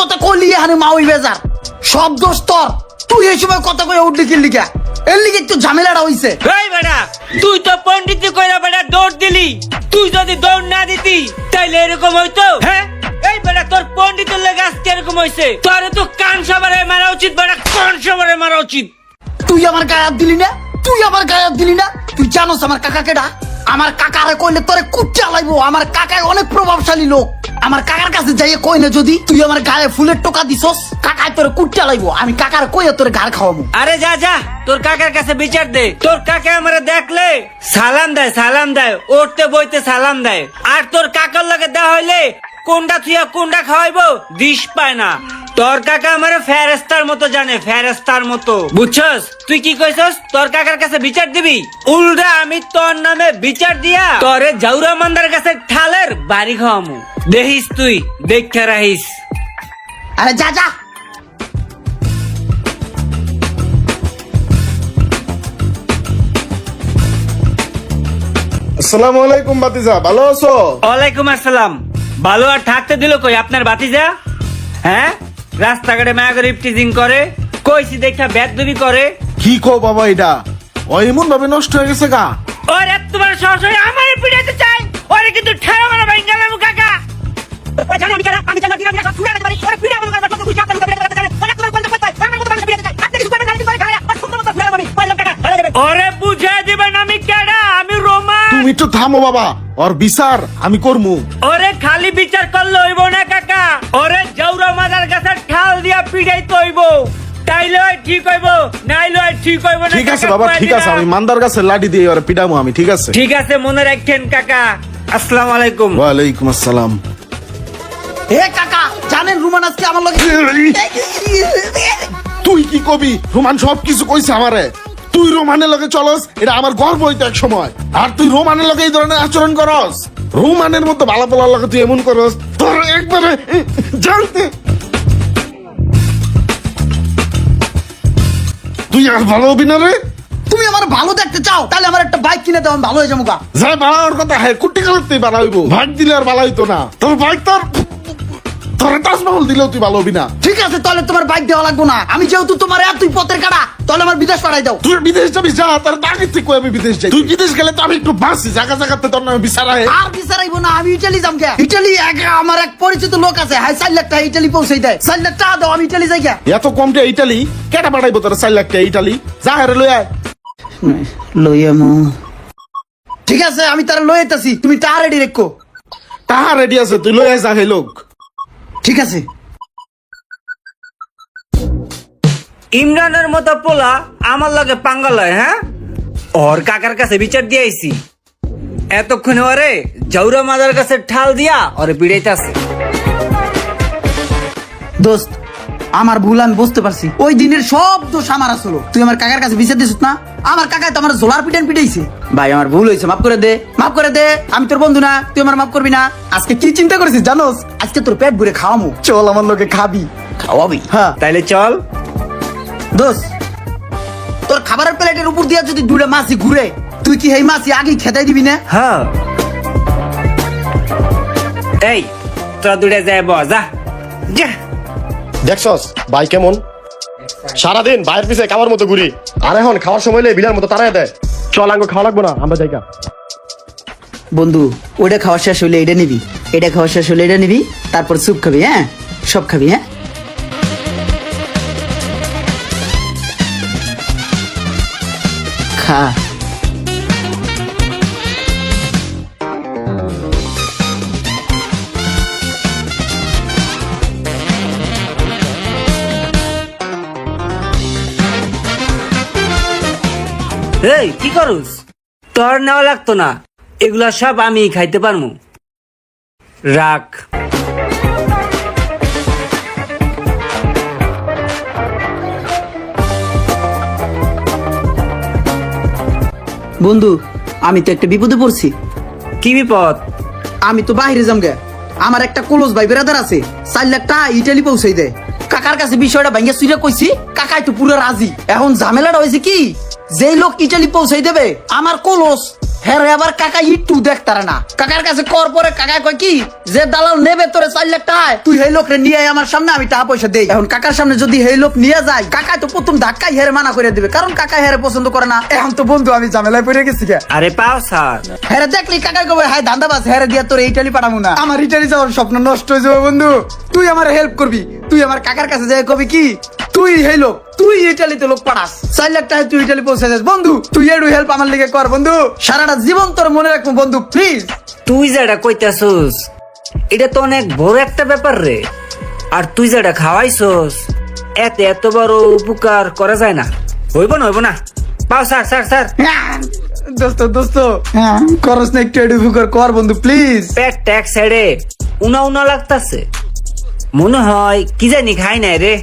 কথা কইলি হানি মাউই বেজার সব দোষ তোর তুই এই সময় কথা কই উঠলি কি লিগা এর লিগে একটু ঝামেলাটা হইছে এই বেটা তুই তো পণ্ডিত কইরা বেটা দৌড় দিলি তুই যদি দৌড় না দিতি তাইলে এরকম হইতো হ্যাঁ এই বেটা তোর পণ্ডিতের লেগে আজকে এরকম হইছে তোর তো কান সবারে মারা উচিত বেটা কান সবারে মারা উচিত তুই আমার গায়ে হাত দিলি না তুই আমার গায়ে হাত দিলি না তুই জানোস আমার কাকা কেডা আমার কাকারে কইলে তোরে কুচ্চা লাইবো আমার কাকা অনেক প্রভাবশালী লোক আমার কাকার কাছে যাইয়ে কই না যদি তুই আমার গায়ে ফুলের টোকা দিছস কাকায় তোরে কুচ্চা লাইবো আমি কাকার কইয়া তোরে ঘাড় খাওয়াবো আরে যা যা তোর কাকার কাছে বিচার দে তোর কাকা আমারে দেখলে সালাম দেয় উঠতে বইতে সালাম দেয় আর তোর কাকার লগে দেওয়া হইলে কোনটা থুয়া কোনটা খাওয়াইবো দিশ পায় না তোর কাকা আমারে ফেরেস্তার মতো জানে ফেরেস্তার মতো বুঝছস তুই কি কইছস তোর কাকার কাছে বিচার দিবি উল্টা আমি তোর নামে বিচার দিয়া তোরে জাউরা মান্দার কাছে ঠালের বাড়ি খাওয়ামু দেখিস তুই দেখে রাখিস আরে যা যা আসসালামু আলাইকুম বাতিজা, ভালো আছো? ওয়ালাইকুম আসসালাম। ভালো আর থাকতে দিল কই আপনার বাতিজা? হ্যাঁ, রাস্তাঘাটে মায়া করে ইফটিজিং করে, কইছি দেখা বেদবি করে। কি কো বাবা, এটা ও এমন ভাবে নষ্ট হয়ে গেছে গা। ওর এত তোমার সরাসরি আমার পিটাইতে চাই, ওরে কিন্তু ঠেলা মারা ভাঙ্গালাম কাকা। ওই জানি আমি জানি না সব ছুড়ে দিতে পারি, ওরে পিটা আমার কত খুশি আপনার মতো পিটাইতে চাই, ওরে তোমার কোন কথা আমার মতো মানুষ পিটাইতে চাই, আপনি কিছু করবেন না, কিছু করে খায় আর সুন্দর মতো ফেলা আমি কইলাম কাকা ঢালা দেবেন। ওরে বুঝাই দিবেন আমি কেডা, আমি রোমান। তুমি একটু থামো বাবা, ওর বিচার আমি করমু। ওরে খালি বিচার করলে হইব না কাকা, ওরে জাউরা মাদার কাছে ঠাল দিয়া পিটাইতে হইব, তাইলে ঠিক হইব, নাইলে ঠিক হইব না। ঠিক আছে বাবা, ঠিক আছে, আমি মান্দার কাছে লাঠি দিয়ে ওরে পিটামু আমি। ঠিক আছে ঠিক আছে, মনে রাখেন কাকা। আসসালামু আলাইকুম। ওয়ালাইকুম আসসালাম। এ কাকা জানেন রুমান আজকে আমার লগে তুই কি কবি? রোমান সব কিছু কইছে আমারে। তুই রোমানের লগে চলস, এটা আমার গর্ব হইতো এক সময়। আর তুই রোমানের লগে এই ধরনের আচরণ করস, রোমানের মতো ভালো পোলার লগে তুই এমন করস, তোর একবারে জানতে তুই আর ভালো হবি না রে। তুমি আমার ভালো দেখতে চাও তাহলে আমার একটা বাইক কিনে দাও, আমি ভালো হয়ে যাবো গা। যা বাড়ানোর কথা, হ্যাঁ কুটি কালতেই বাড়া হইব, ভাগ দিলে আর ভালো হইতো না। তোর বাইক তোর তাজমহল দিলেও তুই ভালো হবি না। ঠিক আছে, তাহলে তোমার বাইক দেওয়া লাগবো না। আমি যেহেতু তোমার তুই পথের কাটা, তাহলে আমার বিদেশ পাঠাই দাও। তুই বিদেশ যাবি, যা, তার আগে থেকে আমি বিদেশ যাই। তুই বিদেশ গেলে তো আমি একটু বাঁচি, জায়গা জায়গাতে তোর নামে বিচার হয়। আর বিচারাইবো না, আমি ইটালি যাম গে। ইটালি আমার এক পরিচিত লোক আছে, হ্যাঁ 4 লাখ টাকা ইটালি পৌঁছাই দেয়। 4 লাখ টাকা দাও, আমি ইটালি যাই গে। এত কমটা ইটালি কেটা পাঠাইবো তোর? 4 লাখ টাকা ইটালি, যা হারে লই আয়। লইয়ামু। ঠিক আছে, আমি তার লই আইতাছি, তুমি টাকা রেডি রেখো। তাহা রেডি আছে, তুই লই আয়, যা হে লোক। ঠিক আছে। ইমরানের মতো পোলা আমার লগে পাঙ্গা লয়, হ্যাঁ? ওর কাকার কাছে বিচার দিয়ে আইছি, এতক্ষণে ওরে জাউরা মাদার কাছে ঠাল দিয়া ওরে পিড়াইতাছে। দোস্ত, আমার ভুল আমি বুঝতে পারছি। ওই দিনের সব দোষ আমার আসলো। তুই আমার কাকার কাছে বিচার দিছিস না? আমার কাকায় তো আমার জোলার পিটান পিটাইছে। ভাই আমার ভুল হয়েছে, মাফ করে দে, মাফ করে দে। আমি তোর বন্ধু না, তুই আমার মাফ করবি না? আজকে কি চিন্তা করেছিস জানোস? আজকে তোর পেট ভরে খাওয়ামু। চল আমার লোকে খাবি, খাওয়াবি। হ্যাঁ তাইলে চল। দোস্ত, তোর খাবারের প্লেটের উপর দিয়া যদি 2টা মাছি ঘুরে, তুই কি এই মাছি আগে খেদাই দিবি না? হ্যাঁ, এই তোরা দুটা যায় যা যা। দেখছস ভাই কেমন সারাদিন ভাইয়ের পিছে খাওয়ার মতো ঘুরি, আর এখন খাওয়ার সময় হলে বিলার মতো তারাই দেয়। চল আঙ্গ খাওয়া লাগবো না, আমরা জায়গা। বন্ধু, ওইটা খাওয়া শেষ হইলে এটা নিবি, এটা খাওয়া শেষ হইলে এটা নিবি, তারপর স্যুপ খাবি। হ্যাঁ, সব খাবি। হ্যাঁ, খা। এই কি করুস? তোর নেওয়া লাগতো না, এগুলা সব আমি খাইতে পারমু, রাখ। বন্ধু, আমি তো একটা বিপদে পড়ছি। কি বিপদ? আমি তো বাইরে যাম গে। আমার একটা ক্লোজ ভাই বেরাদার আছে, 4 লাখ টাকা ইটালি পৌঁছাই দেয়। কাকার কাছে বিষয়টা ভাঙ্গা সুইরা কইছি, কাকাই তো পুরো রাজি। এখন ঝামেলাটা হয়েছে কি, যেই লোক ইটালি পৌঁছাই দেবে আমার ক্লোজ, হ্যাঁ রে, আবার কাকা একটু দেখতারে না। কাকার কাছে কর পরে কাকা কয় কি যে দালাল নেবে তোরে 4 লাখ টাকা, তুই এই লোকরে নিয়ে আয় আমার সামনে, আমি টাকা পয়সা দেই। এখন কাকার সামনে যদি এই লোক নিয়ে যায়, কাকা তো প্রথম ধাক্কাই হেরে মানা করে দিবে, কারণ কাকা হেরে পছন্দ করে না। এখন তো বন্ধু আমি ঝামেলায় পড়ে গেছি। আরে পাও স্যার, হ্যাঁ দেখলি কাকা কবে হাই ধান্দাবাজ, হ্যাঁ দিয়া তোর ইটালি পাঠাবো না। আমার ইটালি যাওয়ার স্বপ্ন নষ্ট হয়ে যাবে বন্ধু। তুই আমার হেল্প করবি, তুই আমার কাকার কাছে যাই কবি কি তুই এই লোক, তুই ইটালিতে লোক পাঠাস, 4 লাখ টাকা তুই ইটালি পৌঁছে যাস। বন্ধু তুই একটু হেল্প আমার লিগে কর বন্ধু, সারাটা জীবন তোর মনে রাখবো বন্ধু প্লিজ। তুই যেটা কইতাছস এটা তো অনেক বড় একটা ব্যাপার রে, আর তুই যেটা খাওয়াইছস এত বড় উপকার করা যায় না। হইব না পাও স্যার স্যার স্যার। দোস্ত দোস্ত করস না, একটু একটু উপকার কর বন্ধু প্লিজ। পেট ট্যাক্স সাইডে উনা লাগতাছে, মনে হয় কি জানি খাই নাই রে,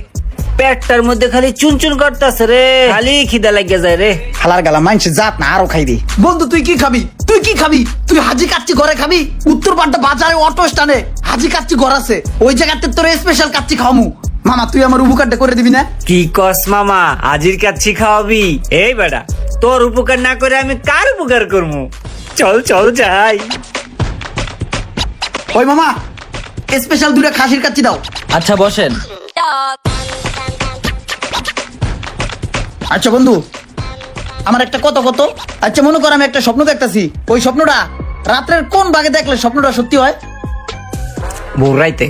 পেটটার মধ্যে খালি চুনচুন করতেছে রে, খালি খিদা লাগিয়ে যায় রে। হালার গালা মাইনছে জাত না, আরো খাই দি। বন্ধু তুই কি খাবি, তুই কি খাবি? তুই হাজি কাচ্চি ঘরে খাবি? উত্তর পাড্ডা বাজারে অটো স্ট্যান্ডে হাজি কাচ্চি ঘর আছে, ওই জায়গাতে তোর স্পেশাল কাচ্চি খাওয়ামু। মামা তুই আমার উপকারটা করে দিবি না? কি কস মামা, আজির কাচ্চি খাওয়াবি? এই বেটা তোর উপকার না করে আমি কার উপকার করবো? চল চল যাই। ওই মামা স্পেশাল 2টা খাসির কাচ্চি দাও। আচ্ছা বসেন। আচ্ছা বন্ধু আমার একটা কত আচ্ছা মনে কর আমি একটা স্বপ্ন দেখতাছি, ওই স্বপ্নটা রাত্রের কোন ভাগে দেখলে স্বপ্নটা সত্যি হয়? ভোরাইতে।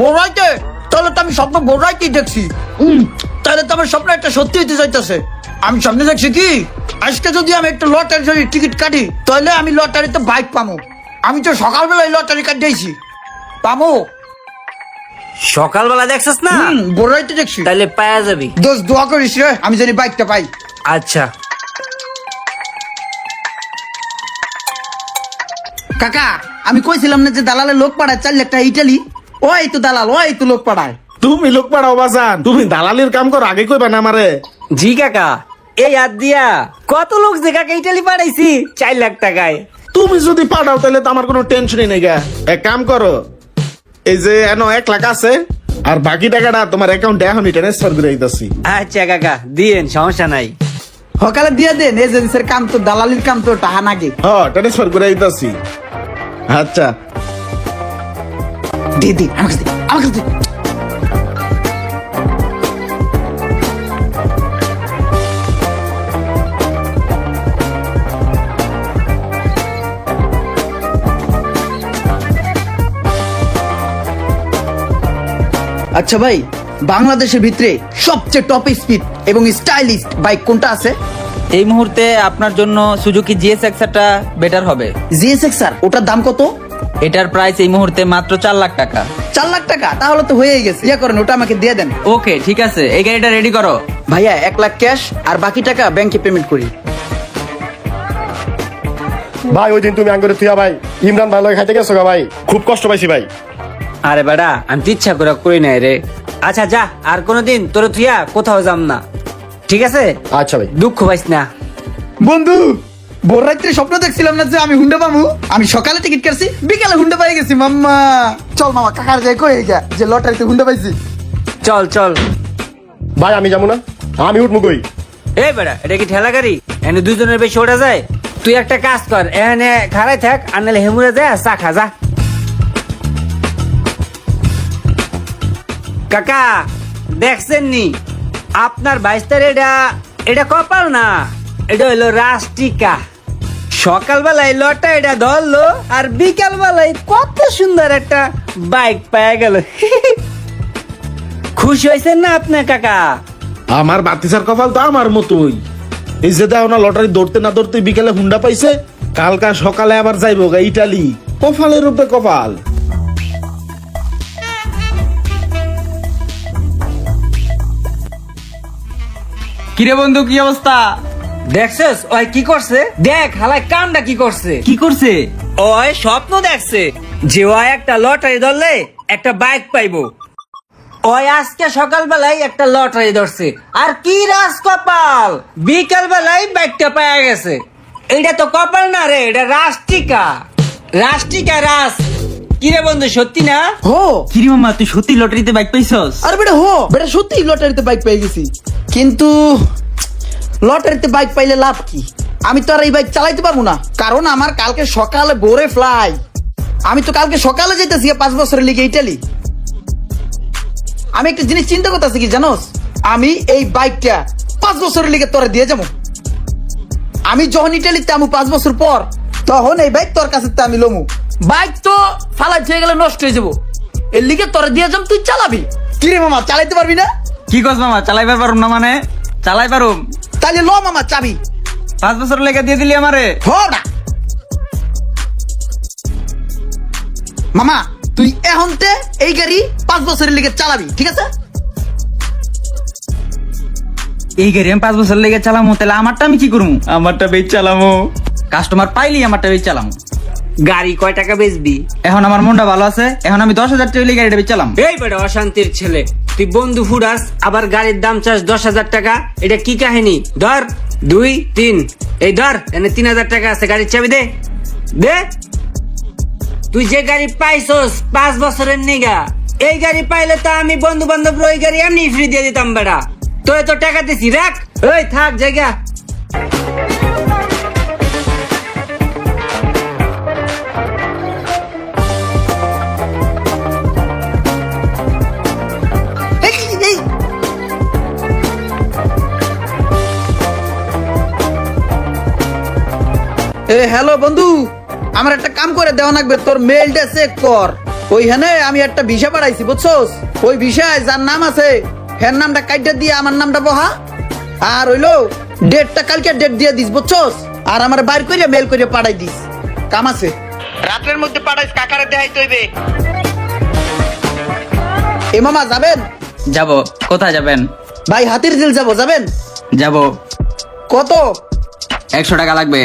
ভোরাইতে? তাহলে তো আমি স্বপ্ন ভোরাইতেই দেখছি। তাহলে তো আমার স্বপ্ন একটা সত্যি হইতে চাইতেছে। আমি স্বপ্নে দেখছি কি আজকে যদি আমি একটা লটারির টিকিট কাটি, তাহলে আমি লটারিতে বাইক পামো। আমি তো সকালবেলায় লটারি কাটিয়েছি, পামো। সকালবেলা দেখছিস না? ভোরাইতে দেখছি। তাহলে পাওয়া যাবি। দোস্ত দোয়া করিস রে, আমি জানি বাইকটা পাই। আচ্ছা কাকা আমি কইছিলাম না যে দালালের লোক পাঠায় 4 লাখ টাকা ইটালি, ওই তো দালাল, ওই তো লোক পাঠায়। তুমি লোক পাঠাও বাজান, তুমি দালালির কাম কর, আগে কইবা না আমারে। জি কাকা, এই হাত দিয়া কত লোক যে কাকা ইটালি পাঠাইছি 4 লাখ টাকায়। তুমি যদি পাঠাও তাহলে তো আমার কোনো টেনশনই নেই গা। এক কাম করো, এই যে এনো 1 লাখ আছে, আর বাকি টাকাটা তোমার অ্যাকাউন্টে এখনই ট্রান্সফার করে দিতেছি। আচ্ছা কাকা দিয়েন, সমস্যা নাই। সকালে দিয়ে দেন, এজেন্সির কাম তো, দালালির কাম তো টাহা নাগে। হ্যাঁ ট্রান্সফার করে দিতেছি। আচ্ছা দি আমার কাছে দে, আমার কাছে দে। আচ্ছা ভাই, বাংলাদেশের ভিতরে সবচেয়ে টপ স্পিড এবং স্টাইলিশ বাইক কোনটা আছে? এই মুহূর্তে আপনার জন্য সুজুকি জিএসএক্সআরটা বেটার হবে। জিএসএক্স স্যার, ওটার দাম কত? এটার প্রাইস এই মুহূর্তে মাত্র 4 লাখ টাকা। 4 লাখ টাকা? তাহলে তো হয়েই গেছে। ইয়া করেন, ওটা আমাকে দিয়ে দেন। ওকে ঠিক আছে, এই গাড়িটা রেডি করো। ভাইয়া 1 লাখ ক্যাশ আর বাকি টাকা ব্যাংকে পেমেন্ট করি। ভাই ওই দিন তুমি আঙ্গুরে থুয়া ভাই ইমরান ভাই লগে খাইতে গেছো গা ভাই, খুব কষ্ট পাইছি ভাই। আরে বেটা আমি তো ইচ্ছা করে করি নাই রে। আচ্ছা যা, আর কোনোদিন তোর তুইয়া কোথাও যাম না, ঠিক আছে? আচ্ছা ভাই। দুঃখ পাইস না। বন্ধু ভোর রাত্রে স্বপ্ন দেখছিলাম না যে আমি হুন্ডা পাবো, আমি সকালে টিকিট কাটছি, বিকালে হুন্ডা পাই গেছি। মাম্মা চল মামা, কাকার যাই কই গা যে লটারিতে হুন্ডা পাইছি। চল চল ভাই আমি যাবো না, আমি উঠবো কই? এই বেটা এটা কি ঠেলা গাড়ি? এনে 2 জনের বেশি ওঠা যায়? তুই একটা কাজ কর, এখানে খাড়াই থাক, আর নাহলে হেমুরে যায় চা খা যা। কাকা দেখছেন নি আপনার 22 এটা কপাল না, এটা হইলো রাষ্ট্রিকা। সকালবেলায় লটা এটা ধরলো, আর বিকাল বেলায় কত সুন্দর একটা বাইক পাওয়া গেল। খুশি হয়েছেন না আপনার কাকা? আমার বাতিসার কপাল তো আমার মতোই। এই যে দাও না, লটারি দৌড়তে না দৌড়তে বিকেলে হুন্ডা পাইছে, কালকা সকালে আবার যাইবো গা ইটালি। কপালের উপরে কপাল। কিরে বন্ধু, কি অবস্থা? দেখছিস ওই কি করছে? দেখ হালাই কামটা কি করছে। কি করছে? ওই স্বপ্ন দেখছে যে ওই একটা লটারি ধরলে একটা বাইক পাইবো। ওই আজকে সকালবেলায় একটা লটারি ধরছে, আর কি রাজ কপাল, বিকাল বেলায় বাইকটা পাওয়া গেছে। এটা তো কপাল না রে, এটা রাষ্ট্রিকা। রাষ্ট্রিকা রাজ। কিরে বন্ধু সত্যি না? হো কিরে মামা, তুই সত্যি লটারিতে বাইক পাইছস? আরে বেটা হো বেটা, সত্যি লটারিতে বাইক পেয়ে গেছি, কিন্তু লটারিতে বাইক পাইলে লাভ কি? আমি তো আর এই বাইক চালাইতে পারবো না, কারণ আমার কালকে সকালে ভোরে ফ্লাই। আমি তো কালকে সকালে যেতেছি 5 বছরের লিগে ইটালি। আমি একটা জিনিস চিন্তা করতেছি কি জানোস, আমি এই বাইকটা 5 বছরের লিগে তোরে দিয়ে যাবো। আমি যখন ইটালিতে আমু 5 বছর পর, তখন এই বাইক তোর কাছে আমি লমু। বাইক তো ফালাই হয়ে গেলে নষ্ট হয়ে যাবো, এর লিগে তোরে দিয়ে যাম, তুই চালাবি। কি রে মামা, চালাইতে পারবি না? কি কস মামা, চালাইবার পারুম না মানে? চালাই পারুম। তাহলে ল মামা চাবি। 5 বছর লেগে দিয়ে দিলি আমারে। না মামা, তুই এখনতে এই গাড়ি 5 বছরের লিগে চালাবি, ঠিক আছে? এই গাড়ি আমি 5 বছর লেগে চালামু, তাহলে আমারটা আমি কি করবো? আমারটা বেচ চালামু, কাস্টমার পাইলি আমারটা বেচ চালামু। গাড়ি কয় টাকা বেচবি? এখন আমার মনটা ভালো আছে, এখন আমি 10,000 টাকা হইলে গাড়িটা বেচ চালাম। এই বেটা অশান্তির ছেলে, তুই বন্ধু ফুরাস আবার গাড়ির দাম চাস 10,000 টাকা, এটা কি কাহিনী? ধর 2 3, এই ধর এনে 3,000 টাকা আছে, গাড়ির চাবি দে দে। তুই যে গাড়ি পাইছস 5 বছরের নিগা, এই গাড়ি পাইলে তো আমি বন্ধু বান্ধব ওই গাড়ি এমনি ফ্রি দিয়ে দিতাম বেটা। তো এত টাকা দিছি, রাখ। ওই থাক জায়গা। এই, এই। হ্যালো বন্ধু, আমার একটা কাম করে দেওয়া লাগবে, তোর মেইলটা চেক কর। ওইখানে আমি একটা ভিসা পাঠাইছি বুঝছস, ওই ভিসায় যার নাম আছে ফ্যান নামটা কাইটা দিয়ে আমার নামটা বহা, আর হইলো ডেটটা কালকে ডেট দিয়ে দিস বুঝছস, আর আমার বাইর করে মেল করে পাঠাই দিস। কাম আছে, রাতের মধ্যে পাঠাইস, কাকারে দেখাইতে হইবে। এ মামা যাবেন? যাব। কোথায় যাবেন? ভাই হাতির ঝিল যাবো, যাবেন? যাব। কত? 100 টাকা লাগবে।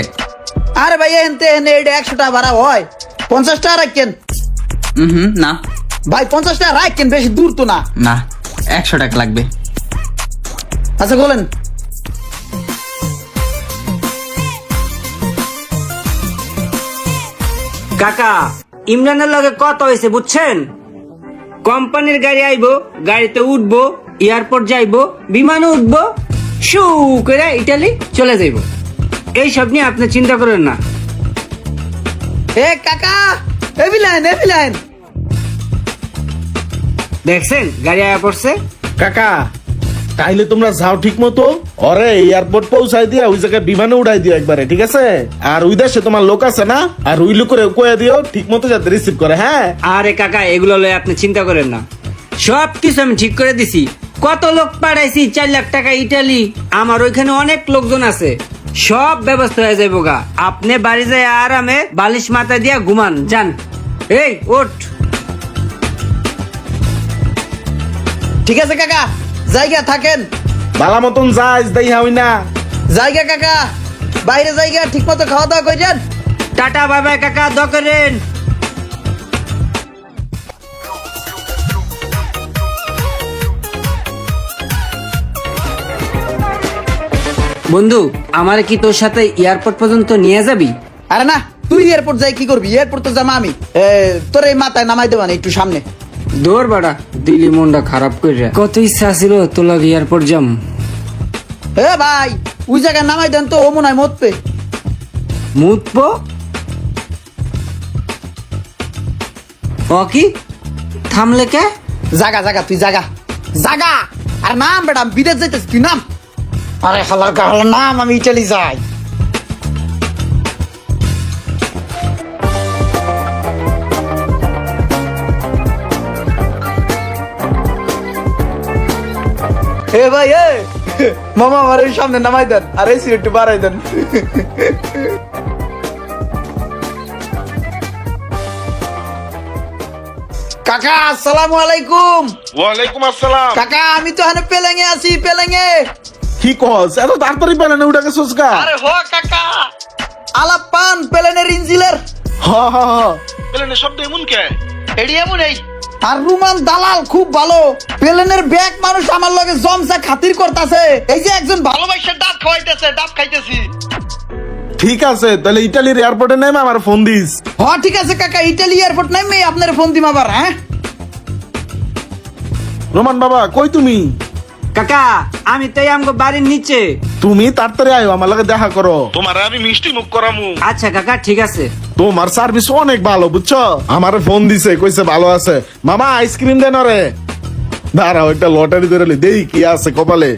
আরে ভাই এনতে এনে এটা 100 টাকা ভাড়া হয়, 50 টাকা রাখেন। না ভাই 50 টাকা রাখেন, বেশি দূর তো না। না, 100 টাকা লাগবে। আচ্ছা বলেন। কাকা, ইমরানের লগে কত হয়েছে বুঝছেন? কোম্পানির গাড়ি আইবো, গাড়িতে উঠবো, এয়ারপোর্ট যাইবো, বিমানে উঠবো, শু করে ইটালি চলে যাইবো। এইসব নিয়ে আপনি চিন্তা করেন না। এ কাকা, এভিলাইন। দেখছেন গাড়ি আয়া পড়ছে। কাকা তাইলে তোমরা যাও ঠিক মতো, ওরে এয়ারপোর্ট পৌঁছাই দিয়া ওই জায়গায় বিমানে উড়াই দিও একবারে, ঠিক আছে? আর ওই দেশে তোমার লোক আছে না, আর ওই লোকের কয়ে দিও ঠিক মতো যাতে রিসিভ করে। হ্যাঁ আরে কাকা, এগুলো লয়ে আপনি চিন্তা করেন না, সব কিছু আমি ঠিক করে দিছি। কত লোক পাঠাইছি, 4 লাখ টাকা ইটালি। আমার ওইখানে অনেক লোকজন আছে, সব ব্যবস্থা হয়ে যাইব গা। আপনি বাড়ি যায় আরামে বালিশ মাথা দিয়া ঘুমান যান। এই ওঠ। ঠিক আছে কাকা, জায়গা থাকেন। ভালো মতন যাইস, দেই হই না। জায়গা কাকা, বাইরে জায়গা, ঠিক মতো খাওয়া দাওয়া করেন। টাটা বাই বাই কাকা, দোয়া করেন। বন্ধু, আমার কি তোর সাথে এয়ারপোর্ট পর্যন্ত নিয়ে যাবি? আরে না, তুই এয়ারপোর্ট যাই কি করবি? এয়ারপোর্ট তো যাবো আমি। তোর এই মাথায় নামাই দেবা না, একটু সামনে। দৌড় বাড়া, দিলি মনটা খারাপ করে। কত ইচ্ছা ছিল তোর লাগে এয়ারপোর্ট যাম। এ ভাই, ওই জায়গায় নামাই দেন তো, ও মনে হয় মতবে। মুতবো ও কি থামলে কে? জাগা তুই জাগা। আর নাম বেটা, আমি বিদেশ যাইতেছি, তুই নাম। আরে হালার গাহালার নাম, আমি ইটালি যাই। এ ভাই মামা আমার এই সামনে নামাই দেন, আর এই সিট একটু বাড়াই দেন। কাকা আসসালামু আলাইকুম। ওয়ালাইকুম আসসালাম। কাকা আমি তো এখানে পেলেঙ্গে আছি, পেলেঙ্গে। কি কস, এত তাড়াতাড়ি পেলেনে উঠে গেছিস কা? আরে হ কাকা, আলাপ পান পেলেনের ইঞ্জিলের। হ পেলেনে শব্দ এমন কে? এডি এমন এই। আর রুমান দালাল খুব ভালো, পেলেনের ব্যাগ মানুষ আমার লগে জমসা খাতির করতেছে। এই যে একজন ভালোবাসার ডাব খাওয়াইতেছে, ডাব খাইতেছি। ঠিক আছে, তাহলে ইটালির এয়ারপোর্টে নেমে আমার ফোন দিস। হ্যাঁ ঠিক আছে কাকা, ইটালি এয়ারপোর্ট নামে আপনার ফোন দিম আবার। হ্যাঁ রোমান বাবা, কই তুমি? কাকা আমি তো এই আমগো বাড়ির নিচে। তুমি তাড়াতাড়ি আয়ো আমার লগে দেখা করো, তোমার আমি মিষ্টি মুখ করামু। আচ্ছা কাকা ঠিক আছে। তোমার সার্ভিস অনেক ভালো বুঝছো, আমার ফোন দিছে কইছে ভালো আছে। মামা আইসক্রিম দেন রে। দাঁড়াও একটা লটারি ধরে দেই কি আছে কপালে।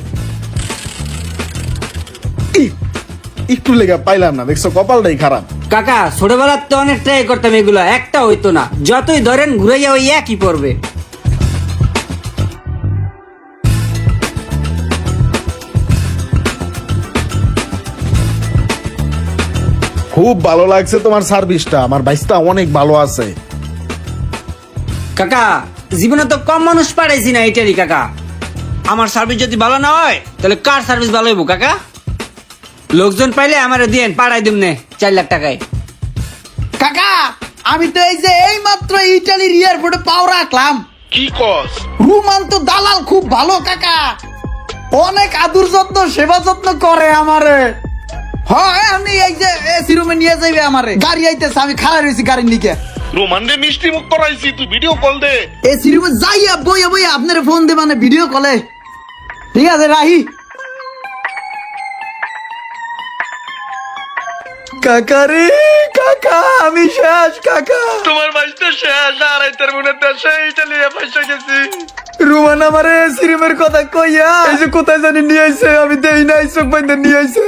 একটু লেগে পাইলাম না, দেখছো কপালটাই খারাপ। কাকা ছোটবেলার তো অনেক ট্রাই করতাম, এগুলো একটা হইতো না, যতই ধরেন ঘুরাইয়া ওই একই পড়বে। খুব ভালো লাগছে তোমার সার্ভিসটা, আমার বাইসটা অনেক ভালো আছে। কাকা জীবনে তো কম মানুষ পাঠাইছি না এটারই কাকা। আমার সার্ভিস যদি ভালো না হয় তাহলে কার সার্ভিস ভালো হইব কাকা? লোকজন পাইলে আমারে দিন, পাঠাই দিম নে 4 লাখ টাকায়। কাকা আমি তো এই যে এই মাত্র ইটালির এয়ারপোর্টে পাও রাখলাম। কি কস? রুমান তো দালাল খুব ভালো কাকা, অনেক আদর যত্ন সেবা যত্ন করে আমারে। হ্যাঁ আমি এই যে এসি রুমে নিয়ে যাইবে আমারে, গাড়ি আইতেছে, আমি খাড়া রয়েছি গাড়ির নিকে। রোমানরে মিষ্টি মুখ করাইছি, তুই ভিডিও কল দে। এসি রুমে যাইয়া বইয়া বইয়া আপনার ফোন দে, মানে ভিডিও কলে। ঠিক আছে রাহি। কাকা রে কাকা আমি শেষ কাকা। তোমার বাইসটা শেষ, আর আইতার মনে দেশে ইটালিয়া পয়সা গেছি। রুমান আমারে এসি রুমের কথা কইয়া এই যে কোথায় জানি নিয়ে আইছে, আমি দেই নাই, চোখ বাইন্দে নিয়ে আইছে।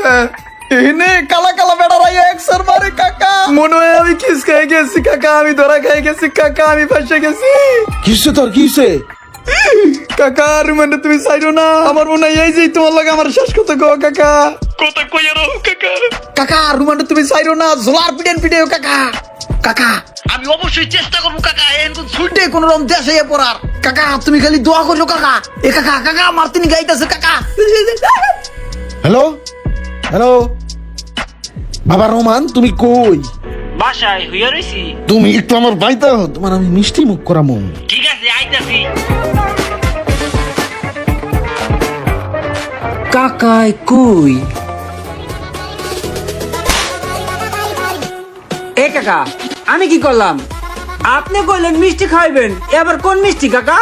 এনে কালা কালা বেড়া রাইয়া একসার মারে কাকা। মনে হয় আমি কিস খেয়ে গেছি কাকা, আমি ধরা খেয়ে গেছি কাকা, আমি ফাঁসে গেছি। কিসে তোর কিসে? কাকা রুমানে তুমি চাইরো না, আমার মনে হয় এই যে তোমার লাগে আমার শেষ কথা গো কাকা। কথা কইয়া রো কাকা। কাকা রুমানে তুমি চাইরো না, জোলার পিটেন পিটেও কাকা। কাকা আমি অবশ্যই চেষ্টা করবো কাকা, এরকম ছুটে কোন রকম দেশে পড়ার। কাকা তুমি খালি দোয়া করছো কাকা। এ কাকা কাকা মার্তিনি গাইতেছে কাকা। হ্যালো হ্যালো, বাবা রোমান তুমি কই? বাসায় হইয়া রইছি। তুমি একটু আমার বাইতে, তোমার আমি মিষ্টি মুখ করামু। ঠিক আছে আইতাছি। কাকাই কই? এ কাকা আমি কি করলাম? আপনি কইলেন মিষ্টি খাইবেন, এবার কোন মিষ্টি কাকা?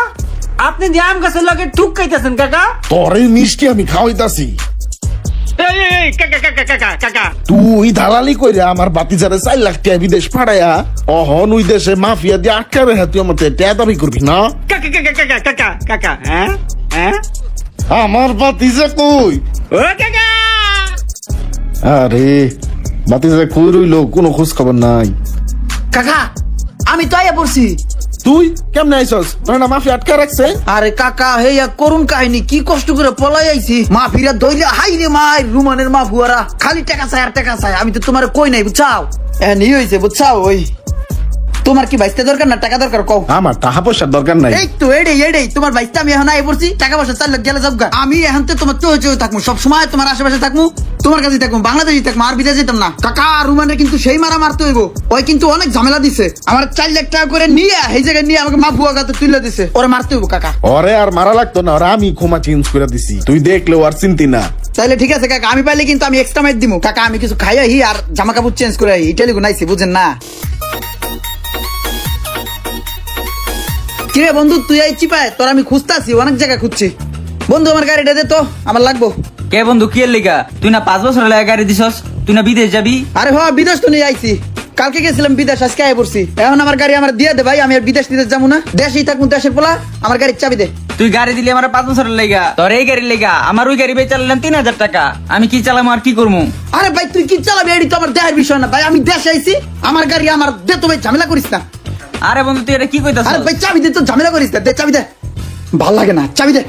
আপনি যে আম গাছের লগে ঠুক খাইতেছেন কাকা। তোর এই মিষ্টি আমি খাওয়াইতাছি। এই এই, এই কাকা কাকা কাকা কাকা তুই দালালি কইরা আমার বাতিজারে 4 লাখ টাকা বিদেশ পাঠায়া অহন ওই দেশে মাফিয়া দিয়ে আটকা রেখে তুই আমার টাকা দাবি করবি না? কাকা কাকা কাকা কাকা কাকা হ্যাঁ হ্যাঁ আমার বাতিজা কই? ও কাকা আরে বাতিজা কই রইলো, কোনো খোঁজ খবর নাই। কাকা আমি তো আইয়া পড়ছি। তুই কেমনে আইছস? তোর না মাফিয়া আটকা রাখছে? আরে কাকা হেয়া করুন কাহিনী, কি কষ্ট করে পলাই আইছি। মা ফিরা ধইলে হাই রে মাই, রুমানের মা ফুয়ারা খালি টাকা চাই আর টাকা চাই। আমি তো তোমার কই নাই বুঝছাও, এনি হইছে বুঝছাও। ওই তোমার কি বাইসতে দরকার না টাকা দরকার কও? আমার টাকা পয়সার দরকার নাই। এই তো এডেই তোমার বাইসতে আমি এখন আই পড়ছি, টাকা পয়সা 4 লাখ গেলে যাবগা। আমি এখন তো তোমার চোয়ে থাকবো, সব সময় তোমার আশেপাশে থাকবো, তোমার কাছে থাকবো, বাংলাদেশে থাকবো, আর বিদেশে যেতাম না। কাকা রুমানের কিন্তু সেই মারা মারতে হইব, ওই কিন্তু অনেক ঝামেলা দিছে। আমার 4 লাখ টাকা করে নিয়ে এই জায়গায় নিয়ে আমাকে মা বুয়া গাতে তুলে দিছে, ওরা মারতে হইব কাকা। ওরে আর মারা লাগতো না, ওরা আমি ক্ষমা চেঞ্জ করে দিছি, তুই দেখলেও আর চিন্তি না। তাইলে ঠিক আছে কাকা, আমি পাইলে কিন্তু আমি এক্সট্রা মাইট দিমু কাকা। আমি কিছু খাই আহি আর জামা কাপড় চেঞ্জ করে আহি, ইটালি গুনাইছি বুঝেন না। কিরে বন্ধু তুই এই চিপায়, তোর আমি খুঁজতাছি, অনেক জায়গা খুঁজছি। বন্ধু আমার গাড়িটা দে তো, আমার লাগবো। কে বন্ধু কি এর লিগা? তুই না 5 বছর লাগে গাড়ি দিছস, তুই না বিদেশ যাবি? আরে হ বিদেশ তো নিয়ে আইছি, কালকে গেছিলাম বিদেশ, আজকে আয় পড়ছি। এখন আমার গাড়ি আমার দিয়ে দে ভাই, আমি আর বিদেশ টিদেশ যাবো না, দেশেই থাকবো, দেশের পোলা। আমার গাড়ির চাবি দে। তুই গাড়ি দিলি আমার 5 বছরের লেগা, তোর এই গাড়ির লেগা আমার ওই গাড়ি চালালাম 3000 টাকা। আমি কি চালাম আর কি করবো? আরে ভাই তুই কি চালাবি, এটি তো আমার দেহের বিষয় না ভাই, আমি দেশে আইছি, আমার গাড়ি আমার দে তো ভাই, ঝামেলা করিস না। আরে বন্ধু তুই এটা কি কইতাছ? আরে ভাই চাবি দে তো, ঝামেলা করিস না, দে চাবি দে, ভাল লাগে না, চাবি দে।